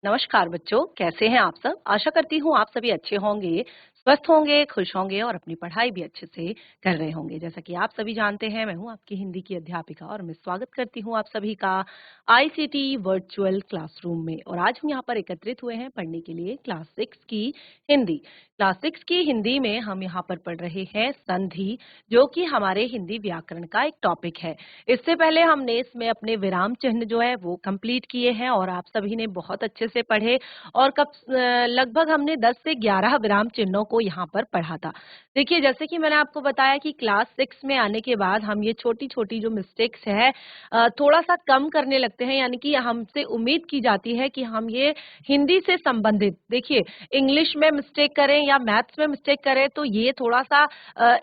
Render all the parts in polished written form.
नमस्कार बच्चों, कैसे हैं आप सब? आशा करती हूँ आप सभी अच्छे होंगे, स्वस्थ होंगे, खुश होंगे और अपनी पढ़ाई भी अच्छे से कर रहे होंगे। जैसा कि आप सभी जानते हैं, मैं हूँ आपकी हिंदी की अध्यापिका और मैं स्वागत करती हूँ आप सभी का आईसीटी वर्चुअल क्लासरूम में। और आज हम यहाँ पर एकत्रित हुए हैं पढ़ने के लिए क्लास 6 की हिंदी। क्लास 6 की हिंदी में हम यहाँ पर पढ़ रहे हैं संधि, जो कि हमारे हिंदी व्याकरण का एक टॉपिक है। इससे पहले हमने इसमें अपने विराम चिन्ह जो है वो कंप्लीट किए हैं और आप सभी ने बहुत अच्छे से पढ़े और लगभग हमने 10 से 11 विराम चिन्हों को यहाँ पर पढ़ा था। देखिए, जैसे कि मैंने आपको बताया कि क्लास 6 में आने के बाद हम ये छोटी-छोटी जो मिस्टेक्स है थोड़ा-सा कम करने लगते हैं, यानी कि हमसे उम्मीद की जाती है कि हम ये हिंदी से संबंधित, देखिए इंग्लिश में मिस्टेक करें या मैथ्स में मिस्टेक करें तो ये थोड़ा-सा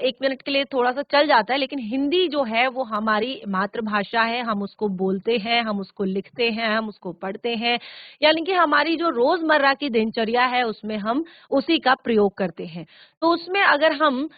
1 मिनट के लिए थोड़ा-सा चल जाता है, लेकिन हिंदी जो है वो हमारी मातृभाषा है, हम उसको बोलते हैं, हम उसको लिखते हैं, हम उसको पढ़ते हैं, यानी कि हमारी जो रोज़मर्रा की दिनचर्या है उसमें हम उसी का प्रयोग करते हैं। तो उसमें अगर हम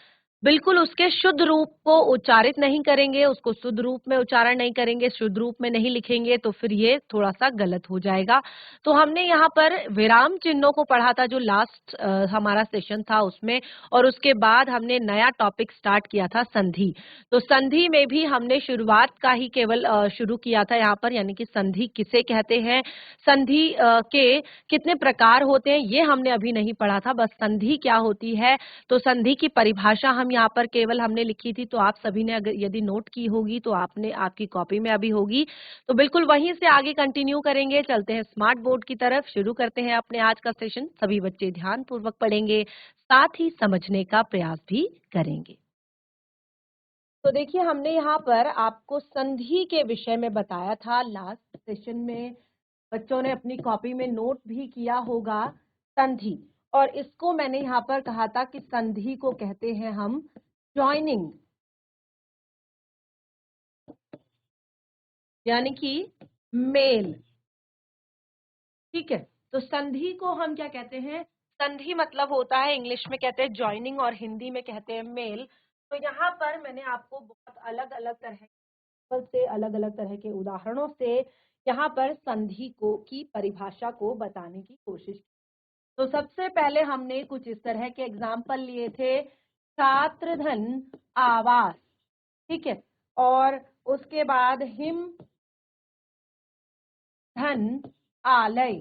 बिल्कुल उसके शुद्ध रूप को उच्चारित नहीं करेंगे, उसको शुद्ध रूप में उच्चारण नहीं करेंगे, शुद्ध रूप में नहीं लिखेंगे तो फिर ये थोड़ा-सा गलत हो जाएगा। तो हमने यहाँ पर विराम चिन्हों को पढ़ा था जो लास्ट हमारा सेशन था उसमें, और उसके बाद हमने नया टॉपिक स्टार्ट किया था संधि। तो संधि में भी हमने शुरुआत का ही केवल शुरू किया था यहाँ पर, यानी कि संधि किसे कहते हैं, संधि के कितने प्रकार होते हैं ये हमने अभी नहीं पढ़ा था। बस संधि क्या होती है, तो संधि की परिभाषा हम यहाँ पर केवल हमने लिखी थी, तो आप सभी ने अगर यदि नोट की होगी तो आपने आपकी कॉपी में अभी होगी, तो बिल्कुल वहीं से आगे कंटिन्यू करेंगे। चलते हैं स्मार्ट बोर्ड की तरफ, शुरू करते हैं अपने आज का सेशन। सभी बच्चे ध्यान पूर्वक पढ़ेंगे, साथ ही समझने का प्रयास भी करेंगे। तो देखिए, हमने यहाँ पर आपको संधि के विषय में बताया था लास्ट सेशन में। बच्चों ने अपनी कॉपी में नोट भी किया होगा संधि, और इसको मैंने यहाँ पर कहा था कि संधि को कहते हैं हम जॉइनिंग, यानी कि मेल। ठीक है, तो संधि को हम क्या कहते हैं, संधि मतलब होता है इंग्लिश में कहते हैं जॉइनिंग और हिंदी में कहते हैं मेल। तो यहाँ पर मैंने आपको बहुत अलग अलग तरह के उदाहरणों से यहाँ पर संधि को की परिभाषा को बताने की कोशिश की। तो सबसे पहले हमने कुछ इस तरह के एग्जाम्पल लिए थे, छात्र धन आवास, ठीक है, और उसके बाद हिम धन आलय,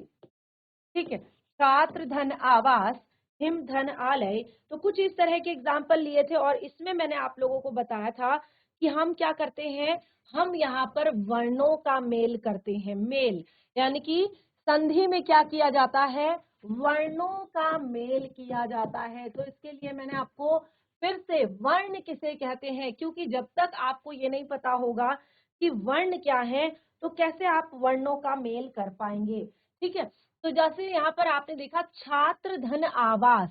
ठीक है, छात्र धन आवास, हिम धन आलय। तो कुछ इस तरह के एग्जाम्पल लिए थे और इसमें मैंने आप लोगों को बताया था कि हम क्या करते हैं, हम यहाँ पर वर्णों का मेल करते हैं, मेल, यानी कि संधि में क्या किया जाता है, वर्णों का मेल किया जाता है। तो इसके लिए मैंने आपको फिर से वर्ण किसे कहते हैं, क्योंकि जब तक आपको ये नहीं पता होगा कि वर्ण क्या है तो कैसे आप वर्णों का मेल कर पाएंगे। ठीक है, तो जैसे यहाँ पर आपने देखा छात्र धन आवास,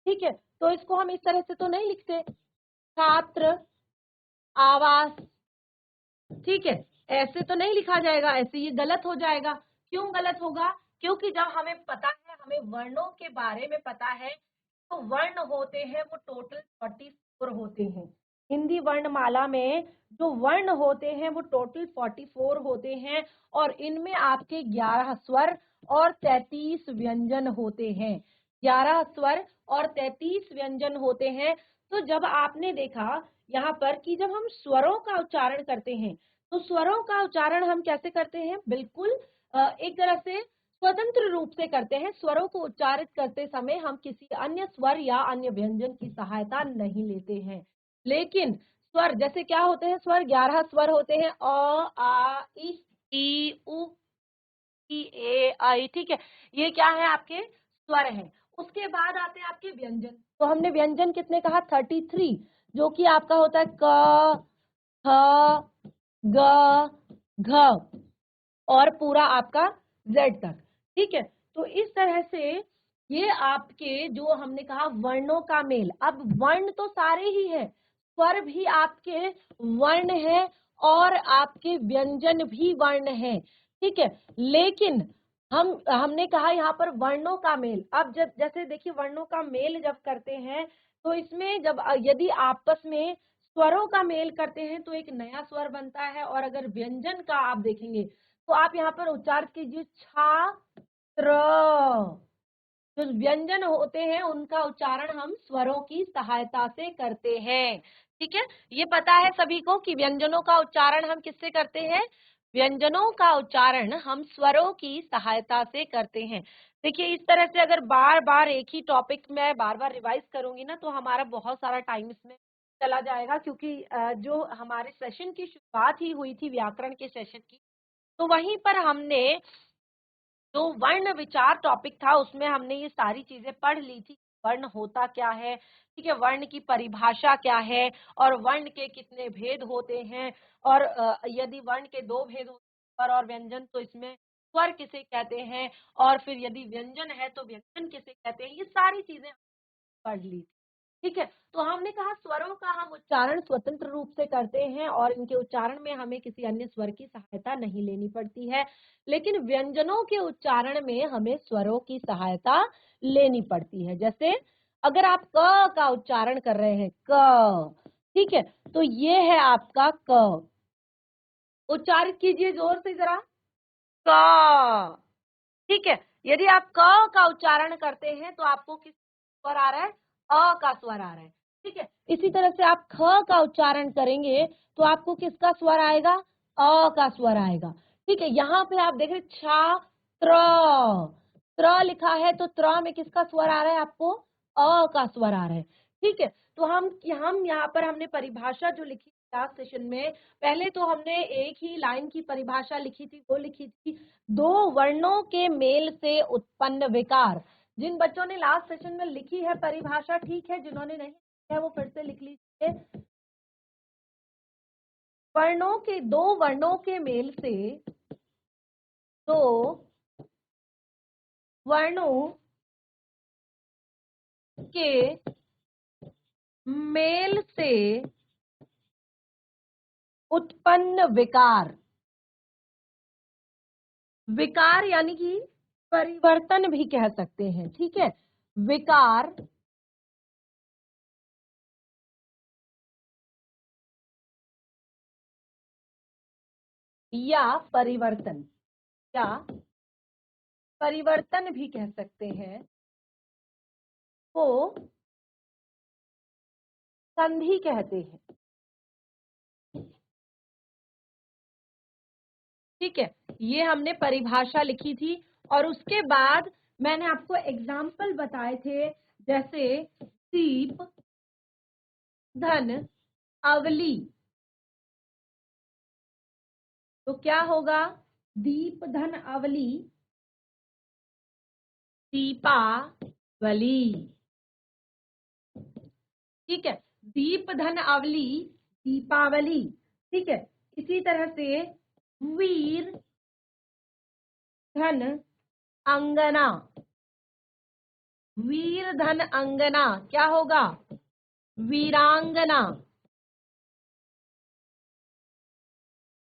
ठीक है, तो इसको हम इस तरह से तो नहीं लिखते, छात्र आवास, ठीक है, ऐसे तो नहीं लिखा जाएगा, ऐसे ये गलत हो जाएगा। क्यों गलत होगा, क्योंकि जब हमें पता है, हमें वर्णों के बारे में पता है, तो वर्ण होते हैं वो टोटल 44 होते हैं। हिंदी वर्णमाला में जो वर्ण होते हैं वो टोटल 44 होते हैं, और इनमें आपके 11 स्वर और 33 व्यंजन होते हैं। 11 स्वर और 33 व्यंजन होते हैं। तो जब आपने देखा यहाँ पर कि जब हम स्वरों का उच्चारण करते हैं, तो स्वरों का उच्चारण हम कैसे करते हैं, बिल्कुल एक तरह से स्वतंत्र रूप से करते हैं। स्वरों को उच्चारित करते समय हम किसी अन्य स्वर या अन्य व्यंजन की सहायता नहीं लेते हैं। लेकिन स्वर जैसे क्या होते हैं, स्वर 11 स्वर होते हैं, अ आ ई उ ई ए आई, ठीक है, ये क्या है, आपके स्वर हैं। उसके बाद आते हैं आपके व्यंजन। तो हमने व्यंजन कितने कहा, 33, जो कि आपका होता है क, ख, ग, घ, और पूरा आपका जेड तक। ठीक है, तो इस तरह से ये आपके जो हमने कहा वर्णों का मेल। अब वर्ण तो सारे ही हैं, स्वर भी आपके वर्ण है और आपके व्यंजन भी वर्ण है, ठीक है, लेकिन हमने कहा यहाँ पर वर्णों का मेल। अब जब जैसे देखिए वर्णों का मेल जब करते हैं तो इसमें जब यदि आपस में स्वरों का मेल करते हैं तो एक नया स्वर बनता है, और अगर व्यंजन का आप देखेंगे तो आप यहाँ पर उच्चार कीजिए छा, त्र। जो व्यंजन होते हैं उनका उच्चारण हम स्वरों की सहायता से करते हैं। ठीक है, ये पता है सभी को कि व्यंजनों का उच्चारण हम किससे करते हैं? व्यंजनों का उच्चारण हम स्वरों की सहायता से करते हैं। देखिए, इस तरह से अगर बार बार एक ही टॉपिक में बार बार रिवाइज करूंगी ना, तो हमारा बहुत सारा टाइम इसमें चला जाएगा, क्योंकि जो हमारे सेशन की शुरुआत ही हुई थी व्याकरण के सेशन की, तो वहीं पर हमने जो वर्ण विचार टॉपिक था उसमें हमने ये सारी चीजें पढ़ ली थी। वर्ण होता क्या है, ठीक है, वर्ण की परिभाषा क्या है, और वर्ण के कितने भेद होते हैं, और यदि वर्ण के दो भेद होते हैं, स्वर और व्यंजन, तो इसमें स्वर किसे कहते हैं, और फिर यदि व्यंजन है तो व्यंजन किसे कहते हैं, ये सारी चीजें पढ़ ली थी। ठीक है, तो हमने कहा स्वरों का हम उच्चारण स्वतंत्र रूप से करते हैं और इनके उच्चारण में हमें किसी अन्य स्वर की सहायता नहीं लेनी पड़ती है, लेकिन व्यंजनों के उच्चारण में हमें स्वरों की सहायता लेनी पड़ती है। जैसे अगर आप क का उच्चारण कर रहे हैं, क, ठीक है, तो ये है आपका क। उच्चारित कीजिए जोर से जरा, क। ठीक है, यदि आप क का उच्चारण करते हैं तो आपको किस स्वर आ रहा है? अ का स्वर आ रहा है। ठीक है, इसी तरह से आप ख का उच्चारण करेंगे तो आपको किसका स्वर आएगा? अ का स्वर आएगा। ठीक है, यहाँ पे आप देख रहे छात्र, त्र लिखा है, तो त्र में किसका स्वर आ रहा है आपको? अ का स्वर आ रहा है। ठीक है, तो हम यहाँ पर हमने परिभाषा जो लिखी लास्ट सेशन में, पहले तो हमने एक ही लाइन की परिभाषा लिखी थी, वो लिखी थी दो वर्णों के मेल से उत्पन्न विकार। जिन बच्चों ने लास्ट सेशन में लिखी है परिभाषा, ठीक है, जिन्होंने नहीं लिखी है वो फिर से लिख लीजिए। दो वर्णों के मेल से, दो वर्णों के मेल से उत्पन्न विकार। विकार यानी कि परिवर्तन भी कह सकते हैं। ठीक है, विकार या परिवर्तन, या परिवर्तन भी कह सकते हैं, को संधि कहते हैं। ठीक है, ये हमने परिभाषा लिखी थी, और उसके बाद मैंने आपको एग्जाम्पल बताए थे, जैसे दीप, धन, अवली। तो क्या होगा? दीप, धन, अवली, दीपावली। ठीक है, दीप, धन, अवली, दीपावली। ठीक है, इसी तरह से वीर, धन, अंगना। वीर, धन, अंगना क्या होगा? वीरांगना।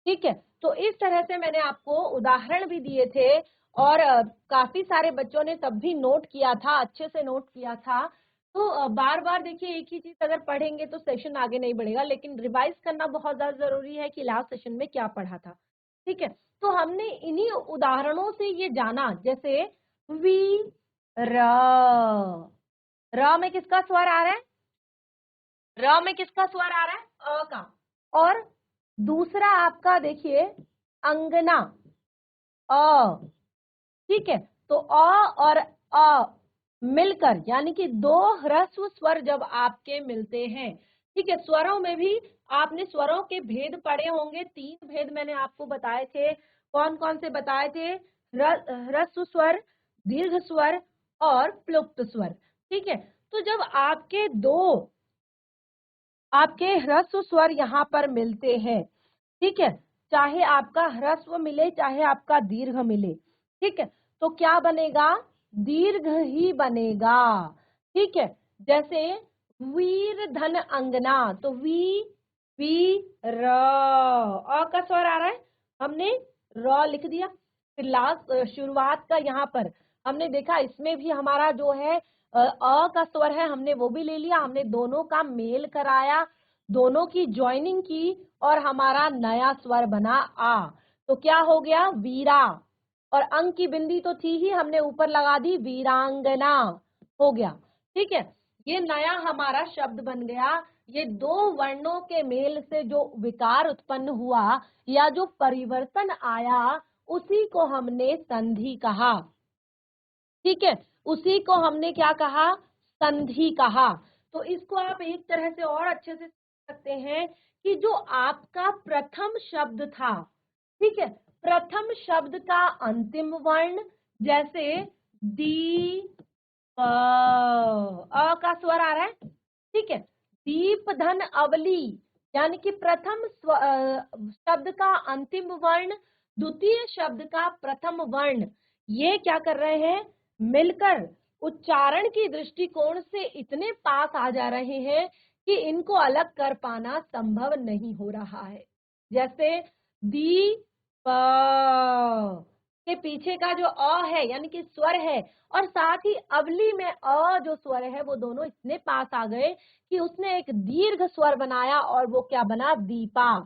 ठीक है, तो इस तरह से मैंने आपको उदाहरण भी दिए थे, और काफी सारे बच्चों ने तब भी नोट किया था, अच्छे से नोट किया था। तो बार बार देखिए, एक ही चीज अगर पढ़ेंगे तो सेशन आगे नहीं बढ़ेगा, लेकिन रिवाइज करना बहुत ज्यादा जरूरी है कि लास्ट सेशन में क्या पढ़ा था। ठीक है, तो हमने इन्हीं उदाहरणों से ये जाना, जैसे वी, र में किसका स्वर आ रहा है? र में किसका स्वर आ रहा है? अ का। और दूसरा आपका देखिए, अंगना, अ। ठीक है, तो अ और अ मिलकर, यानी कि दो ह्रस्व स्वर जब आपके मिलते हैं, ठीक है, स्वरों में भी आपने स्वरों के भेद पढ़े होंगे। 3 भेद मैंने आपको बताए थे। कौन कौन से बताए थे? ह्रस्व स्वर, दीर्घ स्वर और प्लुप्त स्वर। ठीक है, तो जब आपके ह्रस्व स्वर यहाँ पर मिलते हैं, ठीक है, चाहे आपका ह्रस्व मिले चाहे आपका दीर्घ मिले, ठीक है, तो क्या बनेगा? दीर्घ ही बनेगा। ठीक है, जैसे वीर, धन, अंगना, तो वी र, अ का स्वर आ रहा है, हमने र लिख दिया। फिर लास्ट शुरुआत का यहाँ पर हमने देखा, इसमें भी हमारा जो है अ का स्वर है, हमने वो भी ले लिया, हमने दोनों का मेल कराया, दोनों की ज्वाइनिंग की, और हमारा नया स्वर बना आ। तो क्या हो गया? वीरा। और अंक की बिंदी तो थी ही, हमने ऊपर लगा दी वीरांगना, हो गया। ठीक है, ये नया हमारा शब्द बन गया। ये दो वर्णों के मेल से जो विकार उत्पन्न हुआ या जो परिवर्तन आया उसी को हमने संधि कहा। ठीक है, उसी को हमने क्या कहा, संधि कहा। तो इसको आप एक तरह से और अच्छे से समझ सकते हैं कि जो आपका प्रथम शब्द था, ठीक है, प्रथम शब्द का अंतिम वर्ण, जैसे दी का स्वर आ रहा है, ठीक है, दीप धन अवली, यानी कि प्रथम शब्द का अंतिम वर्ण, द्वितीय शब्द का प्रथम वर्ण, ये क्या कर रहे हैं, मिलकर उच्चारण की दृष्टिकोण से इतने पास आ जा रहे हैं कि इनको अलग कर पाना संभव नहीं हो रहा है। जैसे दी के पीछे का जो अ है यानी कि स्वर है, और साथ ही अवली में अ जो स्वर है वो दोनों इतने पास आ गए कि उसने एक दीर्घ स्वर बनाया और वो क्या बना, दीपा।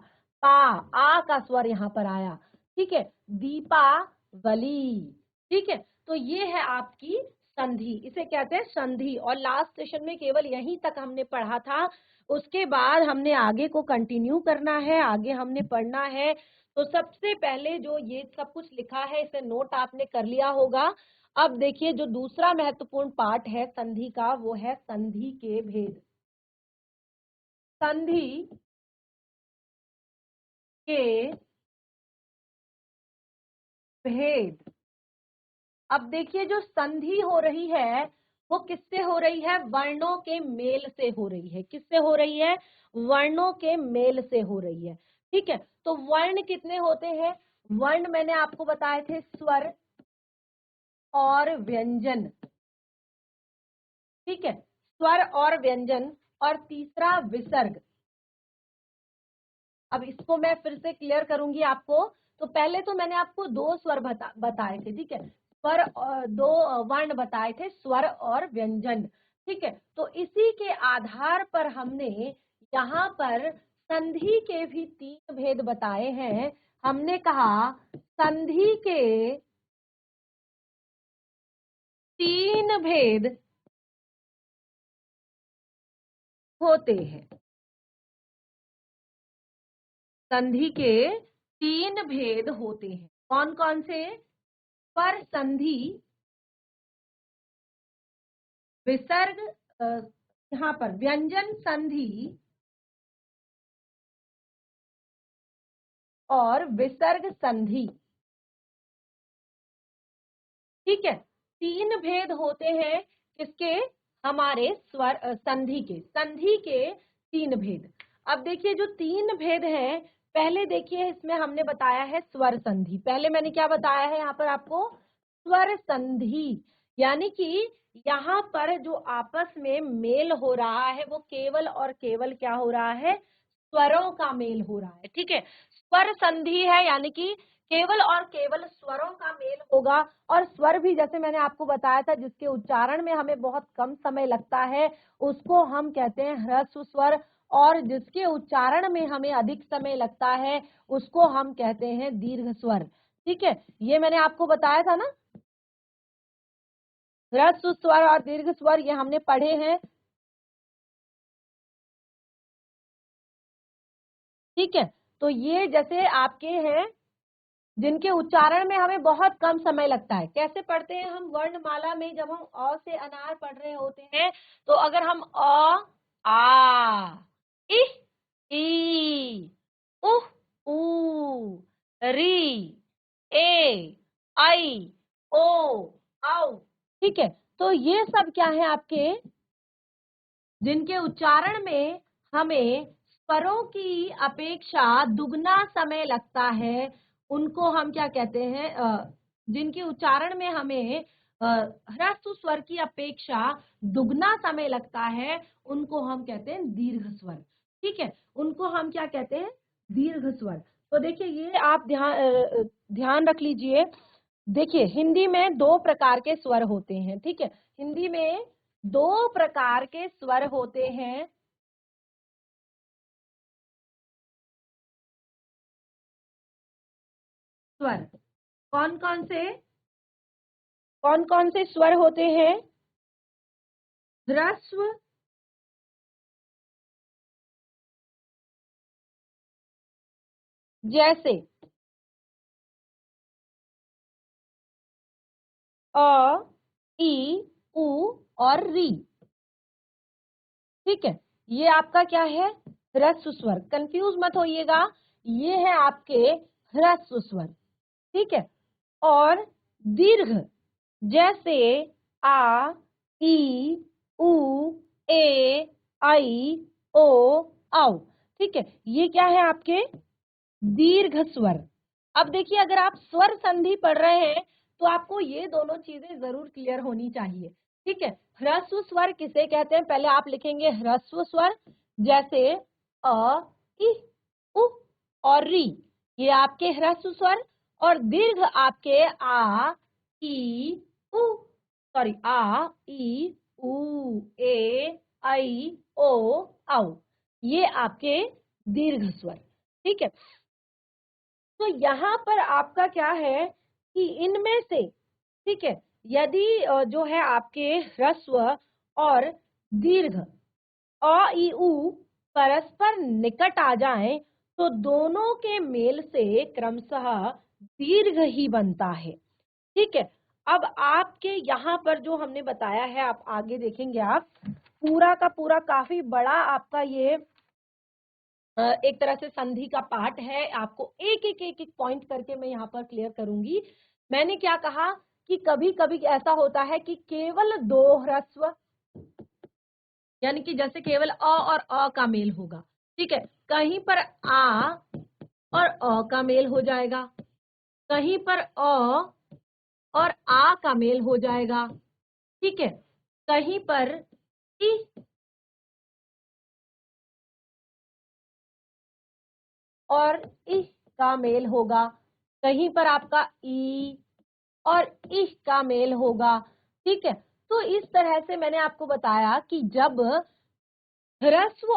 पा, आ का स्वर यहाँ पर आया, ठीक है, दीपावली। ठीक है, तो ये है आपकी संधि, इसे कहते हैं संधि। और लास्ट सेशन में केवल यहीं तक हमने पढ़ा था, उसके बाद हमने आगे को कंटिन्यू करना है, आगे हमने पढ़ना है। तो सबसे पहले जो ये सब कुछ लिखा है इसे नोट आपने कर लिया होगा। अब देखिए जो दूसरा महत्वपूर्ण पार्ट है संधि का, वो है संधि के भेद। संधि के भेद। अब देखिए जो संधि हो रही है वो किससे हो रही है, वर्णों के मेल से हो रही है। किससे हो रही है, वर्णों के मेल से हो रही है। ठीक है, तो वर्ण कितने होते हैं, वर्ण मैंने आपको बताए थे स्वर और व्यंजन। ठीक है, स्वर और व्यंजन, और तीसरा विसर्ग। अब इसको मैं फिर से क्लियर करूंगी आपको। तो पहले तो मैंने आपको दो स्वर बताए थे, ठीक है, स्वर और दो वर्ण बताए थे, स्वर और व्यंजन। ठीक है, तो इसी के आधार पर हमने यहाँ पर संधि के भी तीन भेद बताए हैं। हमने कहा संधि के तीन भेद होते हैं। संधि के तीन भेद होते हैं, कौन कौन से, पर संधि, विसर्ग, यहाँ पर व्यंजन संधि और विसर्ग संधि। ठीक है, तीन भेद होते हैं किसके, हमारे स्वर संधि के तीन भेद। अब देखिए जो तीन भेद हैं, पहले देखिए इसमें हमने बताया है स्वर संधि। पहले मैंने क्या बताया है यहाँ पर आपको, स्वर संधि, यानी कि यहाँ पर जो आपस में मेल हो रहा है वो केवल और केवल क्या हो रहा है, स्वरों का मेल हो रहा है। ठीक है, स्वर संधि है यानी कि केवल और केवल स्वरों का मेल होगा। और स्वर भी जैसे मैंने आपको बताया था जिसके उच्चारण में हमें बहुत कम समय लगता है उसको हम कहते हैं ह्रस्व स्वर, और जिसके उच्चारण में हमें अधिक समय लगता है उसको हम कहते हैं दीर्घ स्वर। ठीक है, ये मैंने आपको बताया था ना, ह्रस्व स्वर और दीर्घ स्वर ये हमने पढ़े हैं। ठीक है, तो ये जैसे आपके हैं जिनके उच्चारण में हमें बहुत कम समय लगता है। कैसे पढ़ते हैं हम, वर्णमाला में जब हम अ से अनार पढ़ रहे होते हैं तो अगर हम आ, इ, ई, उह, ऊ, री, ए, आई, ओ, औ। ठीक है, तो ये सब क्या है आपके, जिनके उच्चारण में हमें स्वरों की अपेक्षा दुगना समय लगता है, उनको हम क्या कहते हैं, जिनके उच्चारण में हमें ह्रस्व स्वर की अपेक्षा दुगना समय लगता है उनको हम कहते हैं दीर्घ स्वर। ठीक है, उनको हम क्या कहते हैं, दीर्घ स्वर। तो देखिए ये आप ध्यान रख लीजिए। देखिए हिंदी में दो प्रकार के स्वर होते हैं। ठीक है, हिंदी में दो प्रकार के स्वर होते हैं, स्वर। कौन कौन से स्वर होते हैं? ह्रस्व, जैसे अ, ई, उ और री। ठीक है, ये आपका क्या है? ह्रस्व स्वर। कंफ्यूज मत होइएगा, ये है आपके ह्रस्व स्वर। ठीक है, और दीर्घ, जैसे आ, ई, उ, ए, आई, ओ, औ। ठीक है, ये क्या है आपके? दीर्घ स्वर। अब देखिए, अगर आप स्वर संधि पढ़ रहे हैं तो आपको ये दोनों चीजें जरूर क्लियर होनी चाहिए। ठीक है, ह्रस्व स्वर किसे कहते हैं? पहले आप लिखेंगे ह्रस्व स्वर, जैसे अ, इ, उ और री, ये आपके ह्रस्व स्वर। और दीर्घ आपके आ, ई, उ, सॉरी, आ, ई, उ, ए, आई, ओ, औ, ये आपके दीर्घ स्वर। ठीक है, तो यहाँ पर आपका क्या है कि इनमें से, ठीक है, यदि जो है आपके ह्रस्व और दीर्घ अ, ई, उ परस्पर निकट आ जाएं तो दोनों के मेल से क्रमशः दीर्घ ही बनता है। ठीक है, अब आपके यहाँ पर जो हमने बताया है, आप आगे देखेंगे, आप पूरा का पूरा काफी बड़ा आपका ये एक तरह से संधि का पार्ट है। आपको एक एक पॉइंट करके मैं यहाँ पर क्लियर करूंगी। मैंने क्या कहा कि कभी कभी ऐसा होता है कि केवल दो ह्रस्व, यानी कि जैसे केवल अ और अ का मेल होगा। ठीक है, कहीं पर आ और अ का मेल हो जाएगा, कहीं पर अ और आ का मेल हो जाएगा। ठीक है, कहीं पर इ और इ का मेल होगा, कहीं पर आपका ई और इह का मेल होगा। ठीक है, तो इस तरह से मैंने आपको बताया कि जब ह्रस्व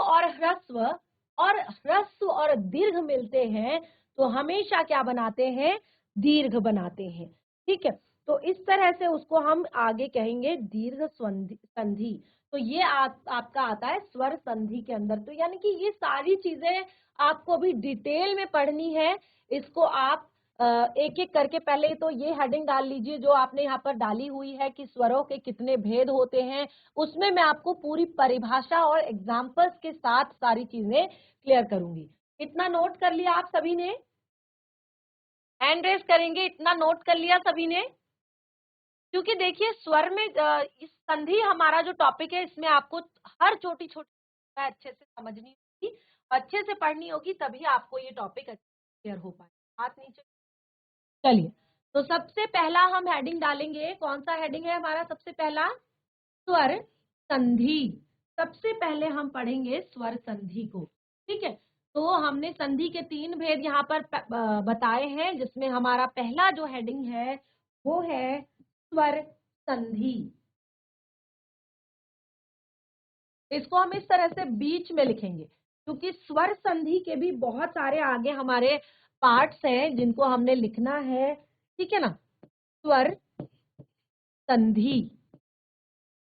और दीर्घ मिलते हैं तो हमेशा क्या बनाते हैं? दीर्घ बनाते हैं। ठीक है, तो इस तरह से उसको हम आगे कहेंगे दीर्घ संधि। तो ये आपका आता है स्वर संधि के अंदर। तो यानी कि ये सारी चीजें आपको अभी डिटेल में पढ़नी है। इसको आप एक एक करके, पहले तो ये हेडिंग डाल लीजिए जो आपने यहाँ पर डाली हुई है कि स्वरों के कितने भेद होते हैं। उसमें मैं आपको पूरी परिभाषा और एग्जाम्पल्स के साथ सारी चीजें क्लियर करूंगी। इतना नोट कर लिया आप सभी ने? हैंड रेस करेंगे, इतना नोट कर लिया सभी ने? क्योंकि देखिए, स्वर में इस संधि हमारा जो टॉपिक है, इसमें आपको हर छोटी छोटी अच्छे से समझनी होगी, अच्छे से पढ़नी होगी, तभी आपको ये टॉपिक क्लियर हो पाए। हाथ नीचे। चलिए, तो सबसे पहला हम हेडिंग डालेंगे। कौन सा हेडिंग है हमारा? सबसे पहला स्वर संधि। सबसे पहले हम पढ़ेंगे स्वर संधि को। ठीक है, तो हमने संधि के तीन भेद यहाँ पर बताए हैं, जिसमें हमारा पहला जो हेडिंग है वो है स्वर संधि। इसको हम इस तरह से बीच में लिखेंगे, क्योंकि स्वर संधि के भी बहुत सारे आगे हमारे पार्ट्स हैं जिनको हमने लिखना है। ठीक है ना? स्वर संधि।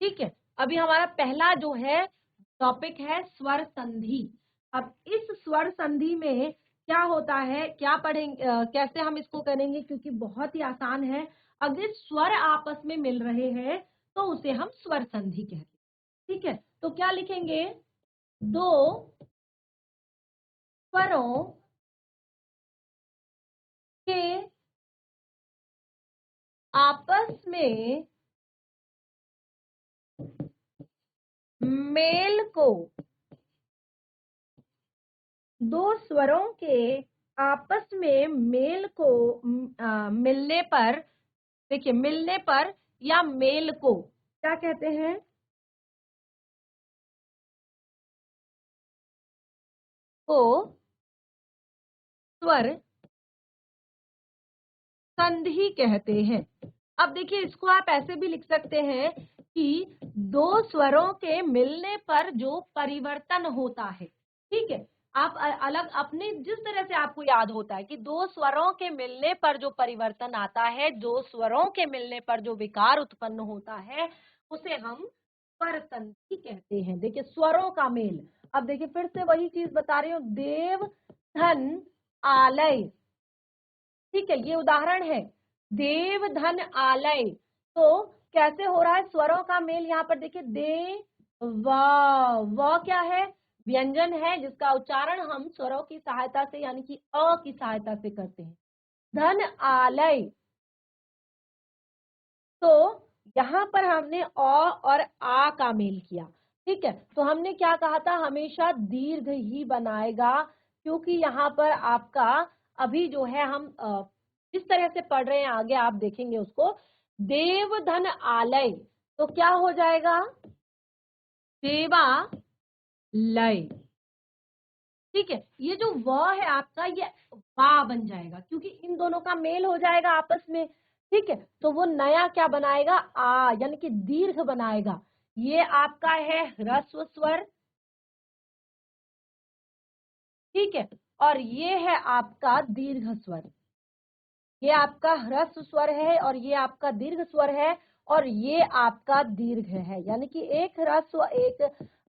ठीक है, अभी हमारा पहला जो है टॉपिक है स्वर संधि। अब इस स्वर संधि में क्या होता है, क्या पढ़ेंगे, कैसे हम इसको करेंगे, क्योंकि बहुत ही आसान है। अगर स्वर आपस में मिल रहे हैं तो उसे हम स्वर संधि कहते हैं। ठीक है, तो क्या लिखेंगे? दो स्वरों के आपस में मेल को, दो स्वरों के आपस में मेल को मिलने पर, देखिए, मिलने पर या मेल को क्या कहते हैं? को स्वर संधि कहते हैं। अब देखिए, इसको आप ऐसे भी लिख सकते हैं कि दो स्वरों के मिलने पर जो परिवर्तन होता है। ठीक है, आप अलग अपने जिस तरह से आपको याद होता है कि दो स्वरों के मिलने पर जो परिवर्तन आता है, दो स्वरों के मिलने पर जो विकार उत्पन्न होता है, उसे हम स्वर संधि कहते हैं। देखिए स्वरों का मेल। अब देखिए फिर से वही चीज बता रही हूँ, देव धन आलय। ठीक है, ये उदाहरण है, देव धन आलय। तो कैसे हो रहा है स्वरों का मेल? यहाँ पर देखिए दे व क्या है? व्यंजन है जिसका उच्चारण हम स्वरों की सहायता से यानी कि अ की सहायता से करते हैं। धन आलय, तो यहाँ पर हमने अ और आ का मेल किया। ठीक है, तो हमने क्या कहा था, हमेशा दीर्घ ही बनाएगा, क्योंकि यहाँ पर आपका अभी जो है हम जिस तरह से पढ़ रहे हैं आगे आप देखेंगे उसको, देव धन आलय, तो क्या हो जाएगा, देवा लय। ठीक है, ये जो व है आपका ये वा बन जाएगा, क्योंकि इन दोनों का मेल हो जाएगा आपस में। ठीक है, तो वो नया क्या बनाएगा, आ यानी कि दीर्घ बनाएगा। ये आपका है ह्रस्व स्वर। ठीक है, और ये है आपका दीर्घ स्वर। ये आपका ह्रस्व स्वर है और ये आपका दीर्घ स्वर है, और ये आपका दीर्घ है, यानी कि एक ह्रस्व एक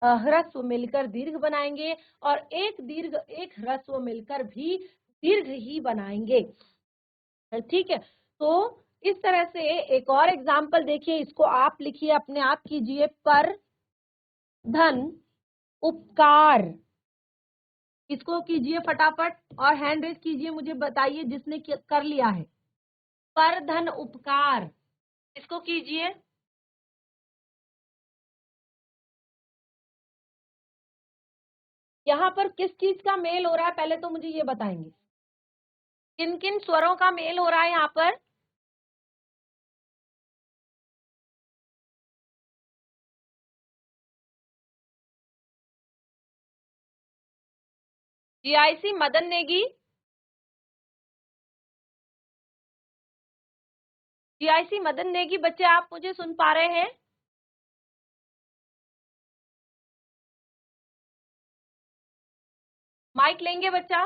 ह्रस्व मिलकर दीर्घ बनाएंगे, और एक दीर्घ एक ह्रस्व मिलकर भी दीर्घ ही बनाएंगे। ठीक है, तो इस तरह से एक और एग्जाम्पल देखिए, इसको आप लिखिए, अपने आप कीजिए, पर धन उपकार। इसको कीजिए फटाफट और हैंड रेज कीजिए, मुझे बताइए जिसने कर लिया है। पर धन उपकार, इसको कीजिए। यहाँ पर किस चीज का मेल हो रहा है पहले तो मुझे ये बताएंगे, किन किन स्वरों का मेल हो रहा है यहाँ पर? जीआईसी मदन नेगी, जीआईसी मदन नेगी बच्चे, आप मुझे सुन पा रहे हैं? माइक लेंगे बच्चा?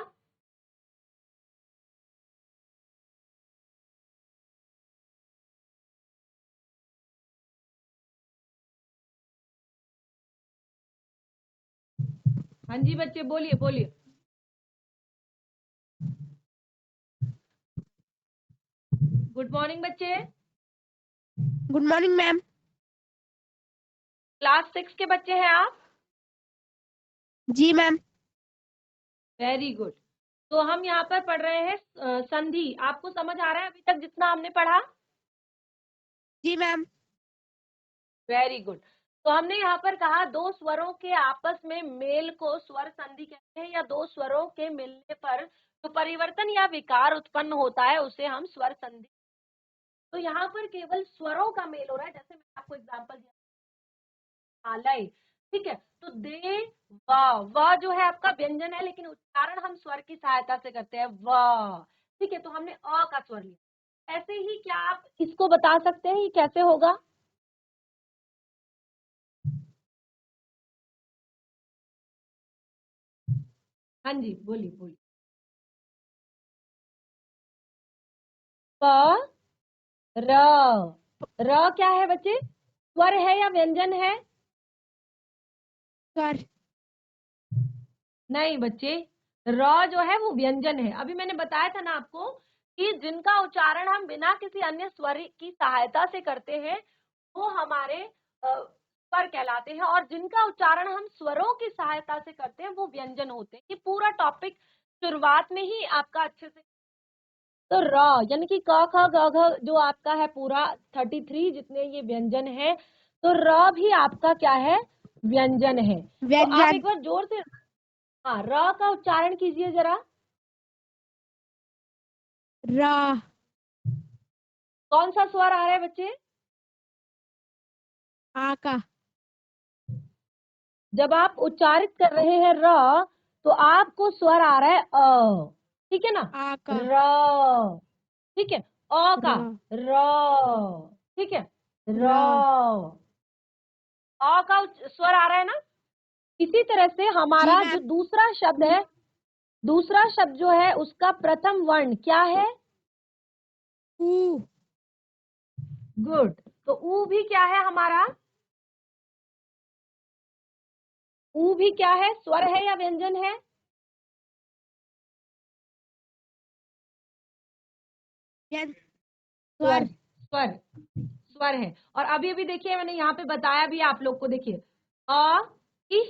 हाँ जी बच्चे, बोलिए बोलिए। गुड मॉर्निंग बच्चे। Good morning ma'am. क्लास 6 के बच्चे हैं आप? जी मैम। Very good. तो हम यहाँ पर पढ़ रहे हैं संधि। आपको समझ आ रहा है अभी तक जितना हमने पढ़ा? जी मैम। Very good. तो हमने यहाँ पर कहा दो स्वरों के आपस में मेल को स्वर संधि कहते हैं, या दो स्वरों के मिलने पर जो परिवर्तन या विकार उत्पन्न होता है उसे हम स्वर संधि। तो यहाँ पर केवल स्वरों का मेल हो रहा है, जैसे मैंने आपको एग्जांपल दिया आलय। ठीक है, तो दे व जो है आपका व्यंजन है, लेकिन उच्चारण हम स्वर की सहायता से करते हैं व। ठीक है, तो हमने अ का स्वर लिया। ऐसे ही क्या आप इसको बता सकते हैं ये कैसे होगा? हाँ जी, बोलिए बोलिए। प र, र क्या है बच्चे, स्वर है या व्यंजन है? सर। नहीं बच्चे, र जो है वो व्यंजन है। अभी मैंने बताया था ना आपको कि जिनका उच्चारण हम बिना किसी अन्य स्वर की सहायता से करते हैं वो हमारे स्वर कहलाते हैं, और जिनका उच्चारण हम स्वरों की सहायता से करते हैं वो व्यंजन होते हैं। ये पूरा टॉपिक शुरुआत में ही आपका अच्छे से, तो र यानी कि क ख ग घ जो आपका है पूरा 33 जितने ये व्यंजन है, तो र भी आपका क्या है, व्यंजन है। तो आप व्यंजन। एक बार जोर से हाँ र का उच्चारण कीजिए जरा। रा। कौन सा स्वर आ रहा है बच्चे? आ का। जब आप उच्चारित कर रहे हैं र, तो आपको स्वर आ रहा है अ। ठीक है ना, आ का। र। ठीक है, अ का र। र। ठीक है, र। र। अ का स्वर आ रहा है ना? इसी तरह से हमारा जी जो मैम। दूसरा शब्द है, दूसरा शब्द जो है उसका प्रथम वर्ण क्या है? ऊ। गुड। तो ऊ भी क्या है हमारा? ऊ भी क्या है, स्वर है या व्यंजन है? स्वर, स्वर। स्वर, स्वर है। और अभी अभी देखिए मैंने यहाँ पे बताया भी आप लोग को, देखिए अ इ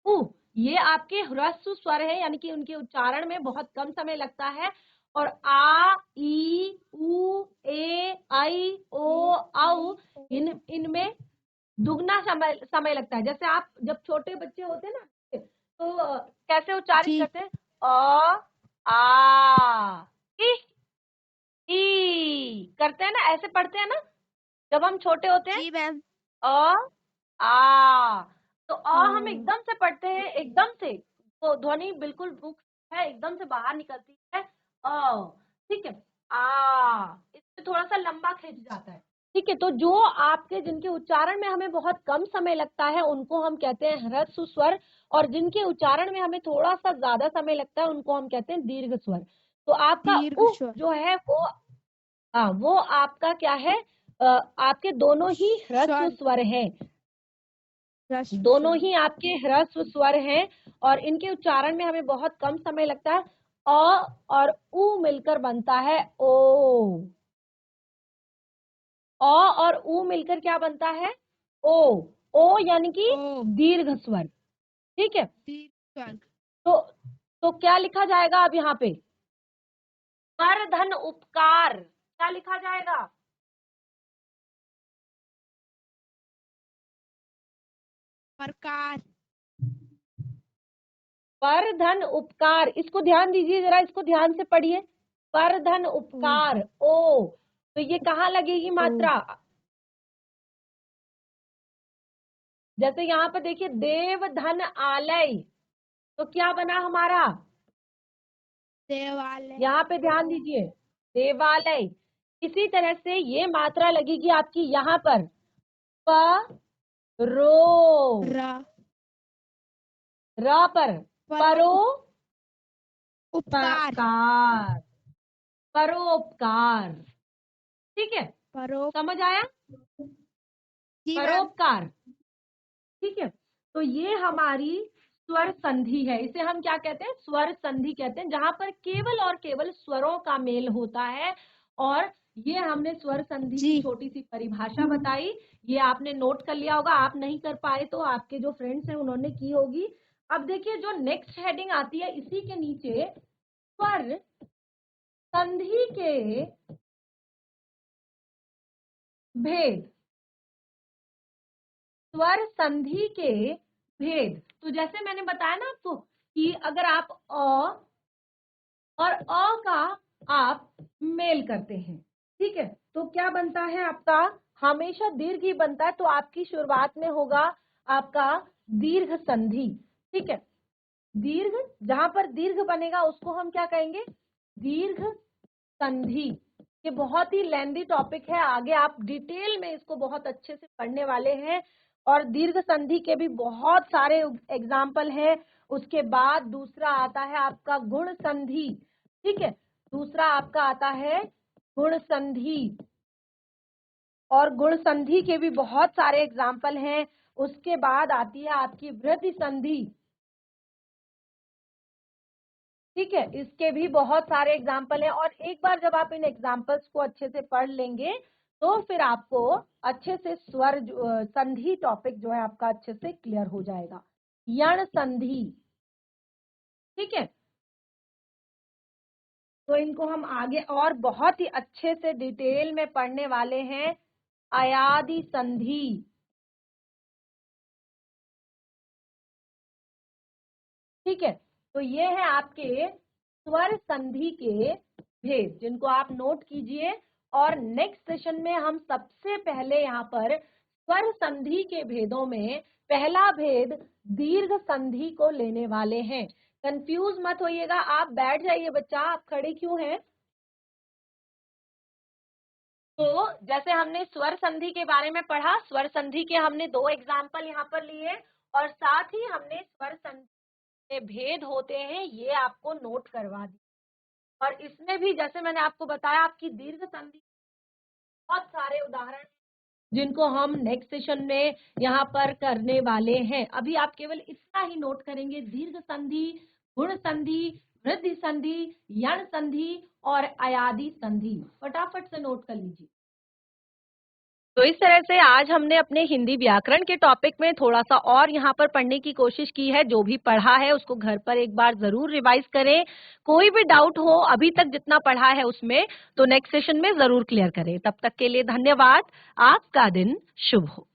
उ, ये आपके ह्रस्व स्वर है, यानी कि उनके उच्चारण में बहुत कम समय लगता है। और आ ई उ ए आई ओ औ इनमें दुगना समय लगता है। जैसे आप जब छोटे बच्चे होते हैं ना, तो कैसे उच्चारित जी करते हैं? अ आ ई करते हैं ना, ऐसे पढ़ते हैं ना जब हम छोटे होते हैं। जी मैम। अ आ, तो हम हाँ। एकदम से पढ़ते हैं, एकदम से तो ध्वनि बिल्कुल मुख है एकदम से बाहर निकलती है। ठीक है। इसमें थोड़ा सा लंबा खिंच जाता है। ठीक है, तो जो आपके जिनके उच्चारण में हमें बहुत कम समय लगता है उनको हम कहते हैं ह्रस्व स्वर, और जिनके उच्चारण में हमें थोड़ा सा ज्यादा समय लगता है उनको हम कहते हैं दीर्घ स्वर। तो आपका दीर्घ उ स्वर। जो है वो आपका क्या है? आपके दोनों ही ह्रस्व स्वर। स्वर हैं, ह्रस्व दोनों स्वर। ही आपके ह्रस्व स्वर हैं, और इनके उच्चारण में हमें बहुत कम समय लगता है। अ और उ मिलकर बनता है ओ। अ और उ मिलकर क्या बनता है? ओ। ओ यानी कि ओ। दीर्घ स्वर। ठीक है। दीर्घ स्वर। तो क्या लिखा जाएगा अब यहाँ पे? पर धन उपकार, क्या लिखा जाएगा? प्रकार। पर धन उपकार, इसको ध्यान दीजिए जरा, इसको ध्यान से पढ़िए। पर धन ओ। उपकार ओ, तो ये कहाँ लगेगी ओ। मात्रा? जैसे यहाँ पर देखिए देव धन आलय, तो क्या बना हमारा? देवालय। यहाँ पे ध्यान दीजिए, देवालय। इसी तरह से ये मात्रा लगेगी आपकी यहाँ पर, प रो, रा। र पर परो। परो उपकार। पकार, परोपकार। ठीक है, परो। समझ आया? जी मैम। परोपकार। ठीक है, तो ये हमारी स्वर संधि है। इसे हम क्या कहते हैं? स्वर संधि कहते हैं, जहां पर केवल और केवल स्वरों का मेल होता है। और ये हमने स्वर संधि की जी। छोटी सी परिभाषा बताई, ये आपने नोट कर लिया होगा। आप नहीं कर पाए तो आपके जो फ्रेंड्स हैं उन्होंने की होगी। अब देखिए जो नेक्स्ट हेडिंग आती है इसी के नीचे, स्वर संधि के भेद, स्वर संधि के भेद। तो जैसे मैंने बताया ना आपको कि अगर आप और अ का आप मेल करते हैं, ठीक है, तो क्या बनता है आपका? हमेशा दीर्घ ही बनता है। तो आपकी शुरुआत में होगा आपका दीर्घ संधि। ठीक है, दीर्घ, जहां पर दीर्घ बनेगा उसको हम क्या कहेंगे? दीर्घ संधि। ये बहुत ही लेंदी टॉपिक है, आगे आप डिटेल में इसको बहुत अच्छे से पढ़ने वाले हैं। और दीर्घ संधि के भी बहुत सारे एग्जाम्पल हैं। उसके बाद दूसरा आता है आपका गुण संधि। ठीक है, दूसरा आपका आता है गुण संधि, और गुण संधि के भी बहुत सारे एग्जाम्पल हैं। उसके बाद आती है आपकी वृद्धि संधि। ठीक है, इसके भी बहुत सारे एग्जाम्पल हैं, और एक बार जब आप इन एग्जाम्पल्स को अच्छे से पढ़ लेंगे तो फिर आपको अच्छे से स्वर संधि टॉपिक जो है आपका अच्छे से क्लियर हो जाएगा। यण संधि। ठीक है, तो इनको हम आगे और बहुत ही अच्छे से डिटेल में पढ़ने वाले हैं। अयादि संधि। ठीक है, तो ये है आपके स्वर संधि के भेद, जिनको आप नोट कीजिए। और नेक्स्ट सेशन में हम सबसे पहले यहाँ पर स्वर संधि के भेदों में पहला भेद दीर्घ संधि को लेने वाले हैं। कंफ्यूज मत होइएगा, आप बैठ जाइए बच्चा, आप खड़े क्यों हैं? तो जैसे हमने स्वर संधि के बारे में पढ़ा, स्वर संधि के हमने 2 एग्जाम्पल यहाँ पर लिए, और साथ ही हमने स्वर संधि में भेद होते हैं ये आपको नोट करवा दिया। और इसमें भी जैसे मैंने आपको बताया आपकी दीर्घ संधि बहुत सारे उदाहरण जिनको हम नेक्स्ट सेशन में यहाँ पर करने वाले हैं। अभी आप केवल इतना ही नोट करेंगे, दीर्घ संधि, गुण संधि, वृद्धि संधि, यण संधि और अयादि संधि। फटाफट से नोट कर लीजिए। तो इस तरह से आज हमने अपने हिंदी व्याकरण के टॉपिक में थोड़ा सा और यहाँ पर पढ़ने की कोशिश की है। जो भी पढ़ा है उसको घर पर एक बार जरूर रिवाइज करें। कोई भी डाउट हो अभी तक जितना पढ़ा है उसमें, तो नेक्स्ट सेशन में जरूर क्लियर करें। तब तक के लिए धन्यवाद। आपका दिन शुभ हो।